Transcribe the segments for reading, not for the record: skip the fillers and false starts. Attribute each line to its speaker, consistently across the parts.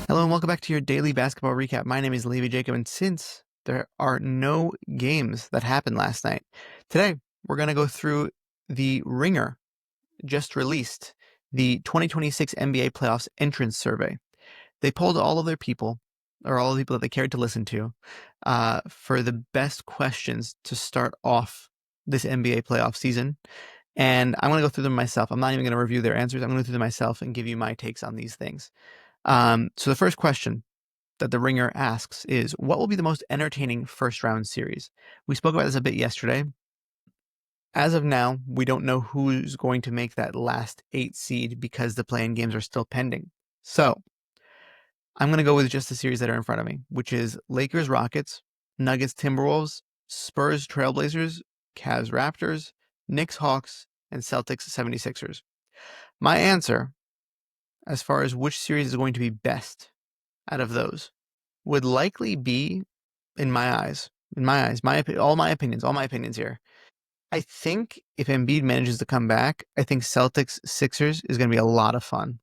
Speaker 1: Hello and welcome back to your daily basketball recap. My name is Levi Jacob, and since there are no games that happened last night, today we're going to go through the Ringer just released, the 2026 NBA Playoffs entrance survey. They polled all of their people, or all of the people that they cared to listen to, for the best questions to start off this NBA playoff season. And I'm going to go through them myself. I'm not even going to review their answers. I'm going to go through them myself and give you my takes on these things. So the first question that the Ringer asks is, what will be the most entertaining first round series? We spoke about this a bit yesterday. As of now, we don't know who's going to make that last 8 seed because the play-in games are still pending. So I'm going to go with just the series that are in front of me, which is Lakers Rockets, Nuggets Timberwolves, Spurs Trailblazers, Cavs Raptors, Knicks Hawks, and Celtics 76ers. My answer, as far as which series is going to be best out of those, would likely be, all my opinions here. I think if Embiid manages to come back, I think Celtics Sixers is going to be a lot of fun.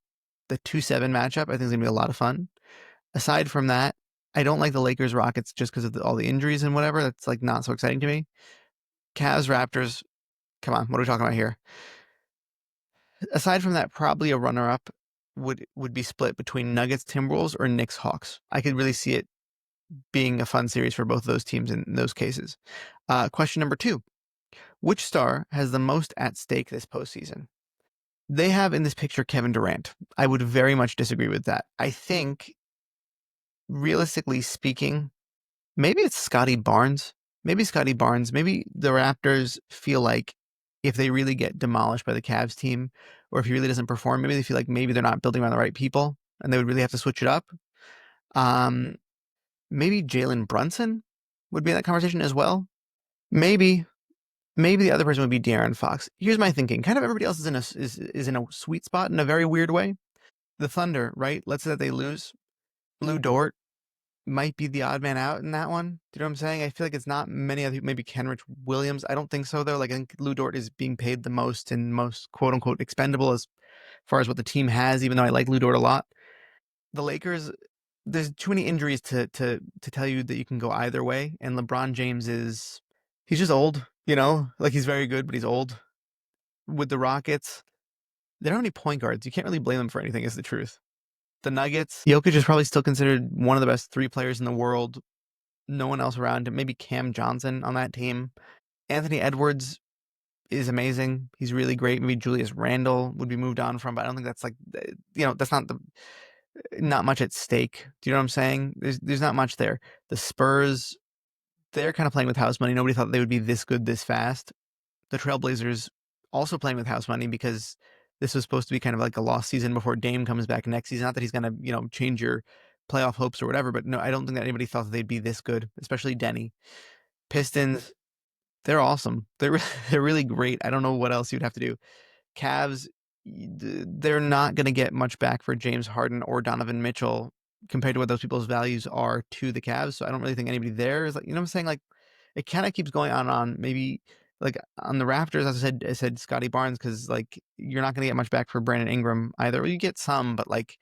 Speaker 1: The 2-7 matchup, I think, is going to be a lot of fun. Aside from that, I don't like the Lakers Rockets just because of all the injuries and whatever. That's like not so exciting to me. Cavs Raptors, come on, what are we talking about here? Aside from that, probably a runner up would be split between Nuggets Timberwolves or Knicks Hawks. I could really see it being a fun series for both of those teams in those cases. Question number 2. Which star has the most at stake this postseason? They have in this picture Kevin Durant. I would very much disagree with that. I think, realistically speaking, maybe it's Scotty Barnes. Maybe the Raptors feel like if they really get demolished by the Cavs team, or if he really doesn't perform, maybe they feel like maybe they're not building around the right people and they would really have to switch it up. Maybe Jalen Brunson would be in that conversation as well. Maybe the other person would be De'Aaron Fox. Here's my thinking. Kind of everybody else is in a sweet spot in a very weird way. The Thunder, right? Let's say that they lose. Lou Dort might be the odd man out in that one. Do you know what I'm saying? I feel like it's not many other people. Maybe Kenrich Williams. I don't think so, though. Like, I think Lou Dort is being paid the most and most quote-unquote expendable as far as what the team has, even though I like Lou Dort a lot. The Lakers, there's too many injuries to tell you that you can go either way. And LeBron James he's just old, like he's very good, but he's old. With the Rockets, they don't have any point guards. You can't really blame them for anything, is the truth. The Nuggets, Jokic is probably still considered one of the best 3 players in the world. No one else around him. Maybe Cam Johnson on that team. Anthony Edwards is amazing. He's really great. Maybe Julius Randle would be moved on from, but I don't think that's like, that's not much at stake. Do you know what I'm saying? There's not much there. The Spurs, they're kind of playing with house money. Nobody thought they would be this good this fast. The Trailblazers also playing with house money because this was supposed to be kind of like a lost season before Dame comes back next season. Not that he's going to, change your playoff hopes or whatever, but no, I don't think that anybody thought that they'd be this good, especially Denny. Pistons, they're awesome. They're really great. I don't know what else you'd have to do. Cavs, they're not going to get much back for James Harden or Donovan Mitchell compared to what those people's values are to the Cavs. So I don't really think anybody there is like, what I'm saying? Like, it kind of keeps going on and on. Maybe like on the Raptors, as I said Scotty Barnes, because like you're not going to get much back for Brandon Ingram either. Well, you get some, but like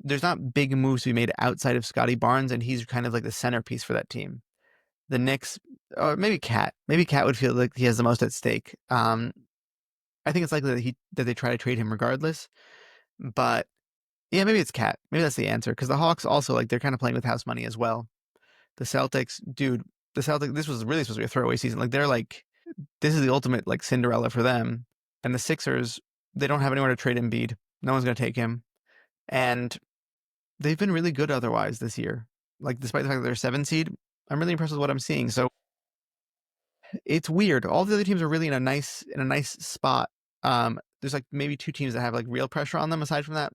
Speaker 1: there's not big moves to be made outside of Scotty Barnes, and he's kind of like the centerpiece for that team. The Knicks, or maybe Cat. Maybe Cat would feel like he has the most at stake. I think it's likely that they try to trade him regardless. But yeah, maybe it's Cat. Maybe that's the answer. Because the Hawks also, like, they're kind of playing with house money as well. The Celtics, dude, this was really supposed to be a throwaway season. Like, they're like, this is the ultimate, like, Cinderella for them. And the Sixers, they don't have anywhere to trade Embiid. No one's going to take him. And they've been really good otherwise this year. Like, despite the fact that they're 7 seed, I'm really impressed with what I'm seeing. So it's weird. All the other teams are really in a nice spot. There's like maybe 2 teams that have like real pressure on them. Aside from that,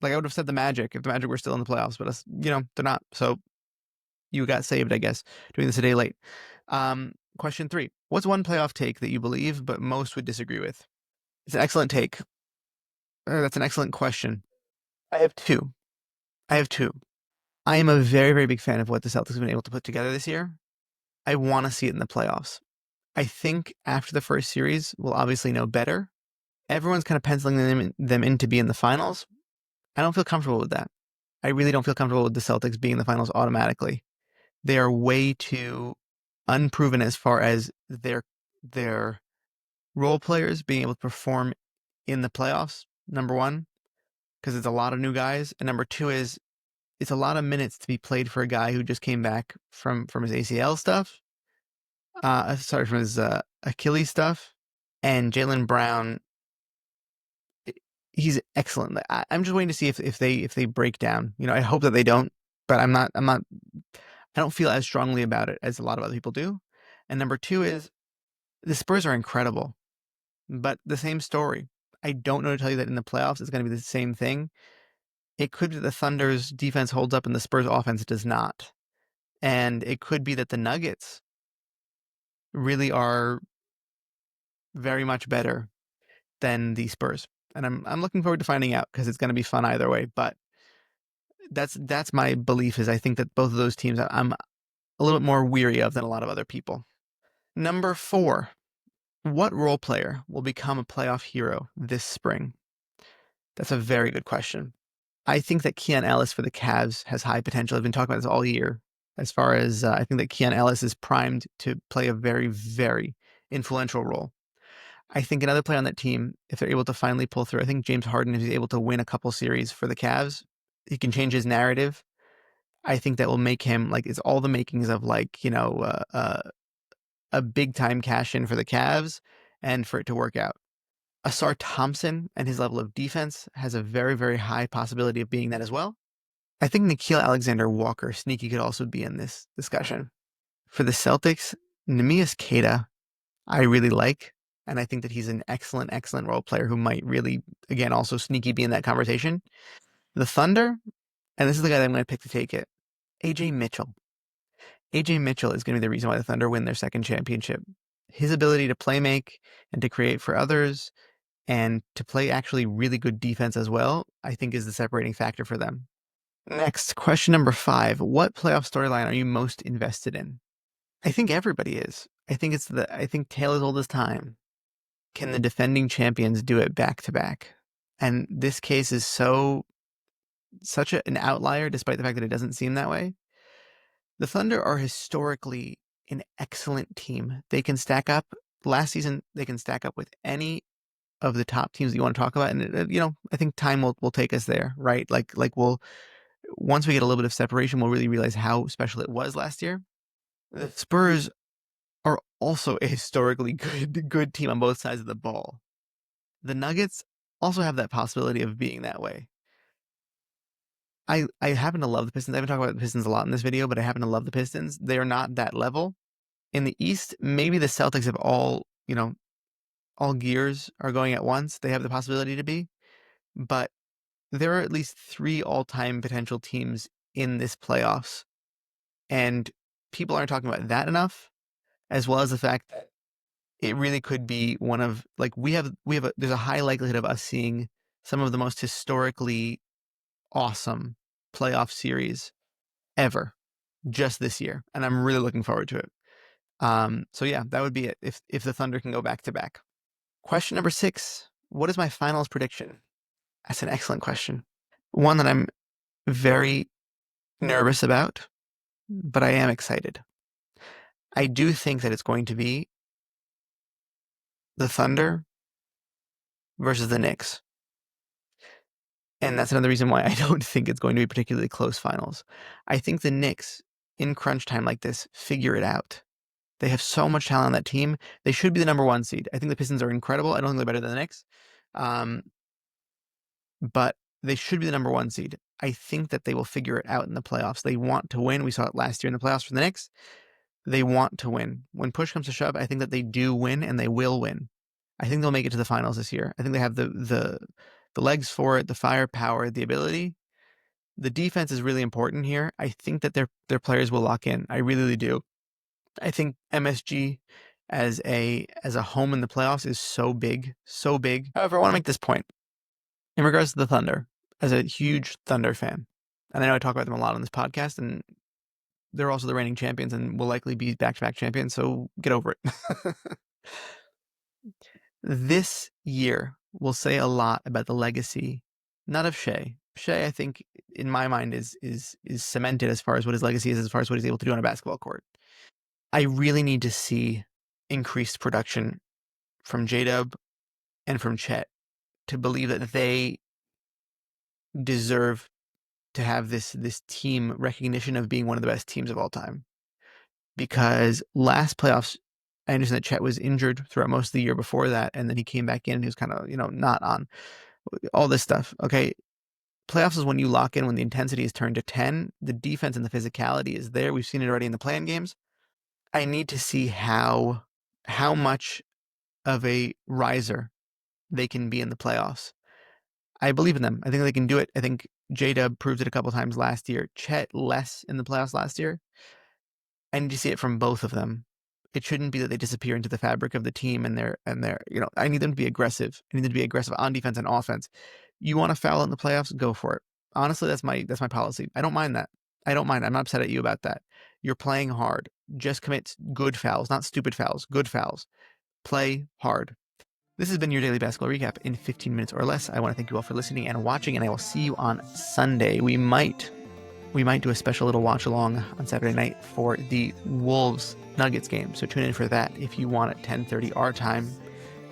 Speaker 1: like I would have said the Magic if the Magic were still in the playoffs, but they're not. So you got saved, I guess, doing this a day late. Question 3: what's one playoff take that you believe but most would disagree with? It's an excellent take. That's an excellent question. I have two. I am a very, very big fan of what the Celtics have been able to put together this year. I want to see it in the playoffs. I think after the first series, we'll obviously know better. Everyone's kind of penciling them in to be in the finals. I don't feel comfortable with that. I really don't feel comfortable with the Celtics being in the finals automatically. They are way too unproven as far as their role players being able to perform in the playoffs. Number one, because it's a lot of new guys, and number two is it's a lot of minutes to be played for a guy who just came back from his ACL stuff. Sorry, from his Achilles stuff. And Jaylen Brown, he's excellent. I'm just waiting to see if they break down. I hope that they don't, but I'm not. I don't feel as strongly about it as a lot of other people do. And number two is the Spurs are incredible, but the same story. I don't know to tell you that in the playoffs it's going to be the same thing. It could be that the Thunder's defense holds up and the Spurs offense does not. And it could be that the Nuggets really are very much better than the Spurs. And I'm looking forward to finding out because it's going to be fun either way. But that's my belief is I think that both of those teams I'm a little bit more weary of than a lot of other people. Number 4, what role player will become a playoff hero this spring? That's a very good question. I think that Keon Ellis for the Cavs has high potential. I've been talking about this all year. As far as I think that Keon Ellis is primed to play a very, very influential role. I think another player on that team, if they're able to finally pull through, I think James Harden, if he's able to win a couple series for the Cavs, he can change his narrative. I think that will make him it's all the makings of a big time cash in for the Cavs and for it to work out. Asar Thompson and his level of defense has a very, very high possibility of being that as well. I think Nickeil Alexander-Walker, sneaky, could also be in this discussion. For the Celtics, Neemias Queta, I really like, and I think that he's an excellent, excellent role player who might really, again, also sneaky be in that conversation. The Thunder, and this is the guy that I'm going to pick to take it, AJ Mitchell. AJ Mitchell is going to be the reason why the Thunder win their second championship. His ability to play make and to create for others and to play actually really good defense as well, I think is the separating factor for them. Next, question number 5. What playoff storyline are you most invested in? I think everybody is. I think tale as old as time. Can the defending champions do it back to back? And this case is such an outlier, despite the fact that it doesn't seem that way. The Thunder are historically an excellent team. They can stack up. Last season, they can stack up with any of the top teams that you want to talk about. And, I think time will take us there, right? Once we get a little bit of separation, we'll really realize how special it was last year. The Spurs are also a historically good team on both sides of the ball. The Nuggets also have that possibility of being that way. I happen to love the Pistons. I haven't talked about the Pistons a lot in this video, but I happen to love the Pistons. They are not that level. In the East, maybe the Celtics have all gears are going at once. They have the possibility to be, but there are at least 3 all-time potential teams in this playoffs, and people aren't talking about that enough, as well as the fact that it really could be one of there's a high likelihood of us seeing some of the most historically awesome playoff series ever just this year, and I'm really looking forward to it. So yeah, that would be it if the Thunder can go back to back. Question number 6. What is my finals prediction? That's an excellent question. One that I'm very nervous about, but I am excited. I do think that it's going to be the Thunder versus the Knicks. And that's another reason why I don't think it's going to be particularly close finals. I think the Knicks, in crunch time like this, figure it out. They have so much talent on that team. They should be the number 1 seed. I think the Pistons are incredible. I don't think they're better than the Knicks. But they should be the number 1 seed. I think that they will figure it out in the playoffs. They want to win. We saw it last year in the playoffs for the Knicks. They want to win. When push comes to shove, I think that they do win and they will win. I think they'll make it to the finals this year. I think they have the legs for it, the firepower, the ability. The defense is really important here. I think that their players will lock in. I really do. I think MSG as a home in the playoffs is so big, so big. However, I want to make this point in regards to the Thunder. As a huge Thunder fan, and I know I talk about them a lot on this podcast, and they're also the reigning champions and will likely be back-to-back champions, so get over it. This year will say a lot about the legacy, not of Shea. Shea, I think, in my mind, is cemented as far as what his legacy is, as far as what he's able to do on a basketball court. I really need to see increased production from J-Dub and from Chet to believe that they deserve to have this team recognition of being one of the best teams of all time. Because last playoffs, I understand that Chet was injured throughout most of the year before that, and then he came back in and he was kind of, not on all this stuff. Okay. Playoffs is when you lock in, when the intensity is turned to 10, the defense and the physicality is there. We've seen it already in the play-in games. I need to see how much of a riser they can be in the playoffs. I believe in them. I think they can do it. I think J-Dub proved it a couple times last year. Chet less in the playoffs last year. I need to see it from both of them. It shouldn't be that they disappear into the fabric of the team and they're I need them to be aggressive. I need them to be aggressive on defense and offense. You want to foul in the playoffs? Go for it. Honestly, that's my policy. I don't mind that. I don't mind. I'm not upset at you about that. You're playing hard. Just commit good fouls, not stupid fouls. Good fouls. Play hard. This has been your daily basketball recap in 15 minutes or less. I want to thank you all for listening and watching, and I will see you on Sunday. We might do a special little watch along on Saturday night for the Wolves Nuggets game. So tune in for that if you want at 10:30 our time,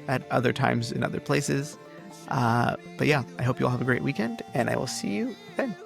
Speaker 1: at other times in other places. But yeah, I hope you all have a great weekend, and I will see you then.